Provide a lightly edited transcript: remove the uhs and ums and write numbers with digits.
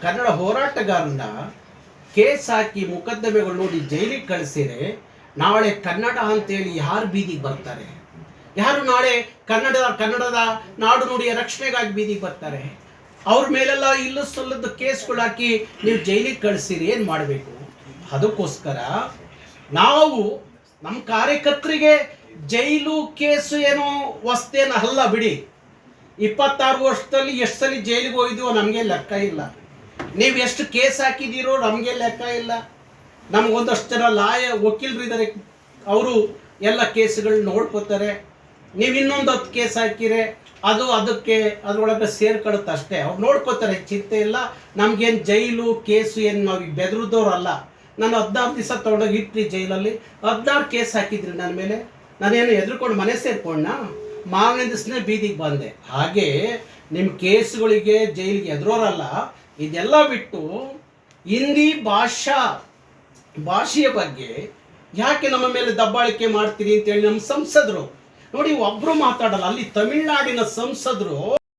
Kannada ಹೋರಾಟಗಾರನ case ಹಾಕಿ ಮುಕದ್ದಮೆಗಳು ನೋಡಿ ಜೈಲಿಗೆ ಕಳಿಸಿದ್ರೆ ನಾಳೆ ಕನ್ನಡ ಅಂತೇಳಿ ಯಾರು ಬೀದಿಗೆ ಬರ್ತಾರೆ? ಯಾರು ನಾಳೆ ಕನ್ನಡದ ನಾಡು ನುಡಿಯ ರಕ್ಷಣೆಗಾಗಿ ಬೀದಿಗೆ ಬರ್ತಾರೆ? ಅವ್ರ ಮೇಲೆಲ್ಲ ಇಲ್ಲ ಸಲ್ಲದ ಕೇಸ್ಗಳು ಹಾಕಿ ನೀವು ಜೈಲಿಗೆ ಕಳಿಸಿರಿ, ಏನು ಮಾಡಬೇಕು? ಅದಕ್ಕೋಸ್ಕರ ನಾವು ನಮ್ಮ ಕಾರ್ಯಕರ್ತರಿಗೆ ಜೈಲು ಕೇಸು ಏನೋ ವಸ್ತೇನ ಅಲ್ಲ ಬಿಡಿ. 26 ವರ್ಷದಲ್ಲಿ ಎಷ್ಟು ಸಲ ಜೈಲಿಗೆ ಹೋಗಿದ್ದೀವೋ ನಮಗೆ ಲೆಕ್ಕ ಇಲ್ಲ. ನೀವು ಎಷ್ಟು ಕೇಸ್ ಹಾಕಿದ್ದೀರೋ ನಮಗೆ ಲೆಕ್ಕ ಇಲ್ಲ. ನಮಗೊಂದಷ್ಟು ಜನ ವಕೀಲರು ಇದ್ದಾರೆ, ಅವರು ಎಲ್ಲ ಕೇಸುಗಳನ್ನ ನೋಡ್ಕೋತಾರೆ. ನೀವು ಇನ್ನೊಂದು 10 ಕೇಸ್ ಹಾಕಿರೆ ಅದರೊಳಗೆ ಸೇರ್ಕೊಳ್ಳುತ್ತೆ ಅಷ್ಟೇ. ಅವ್ರು ನೋಡ್ಕೋತಾರೆ, ಚಿಂತೆ ಇಲ್ಲ. ನಮಗೇನು ಜೈಲು ಕೇಸು ಏನು ನಾವು ಬೆದರಿದವ್ರಲ್ಲ. ನಾನು 16 ದಿವಸ ತೊಗೊಂಡೋಗಿ ಇಟ್ರಿ ಜೈಲಲ್ಲಿ, 16 ಕೇಸ್ ಹಾಕಿದ್ರಿ ನನ್ನ ಮೇಲೆ. ನಾನೇನು ಎದ್ರುಕೊಂಡು ಮನೆ ಸೇರ್ಕೊಂಡ? ಮಾರನೇ ದಿವಸನೇ ಬೀದಿಗೆ ಬಂದೆ. ಹಾಗೆ ನಿಮ್ಮ ಕೇಸುಗಳಿಗೆ ಜೈಲಿಗೆ ಎದುರೋರಲ್ಲ. ಇದೆಲ್ಲ ಬಿಟ್ಟು ಹಿಂದಿ ಭಾಷೆಯ ಬಗ್ಗೆ ಯಾಕೆ ನಮ್ಮ ಮೇಲೆ ದಬ್ಬಾಳಿಕೆ ಮಾಡ್ತೀರಿ ಅಂತೇಳಿ ನಮ್ಮ ಸಂಸದರು ನೋಡಿ, ಒಬ್ಬರು ಮಾತಾಡಲ್ಲ. ಅಲ್ಲಿ ತಮಿಳುನಾಡಿನ ಸಂಸದರು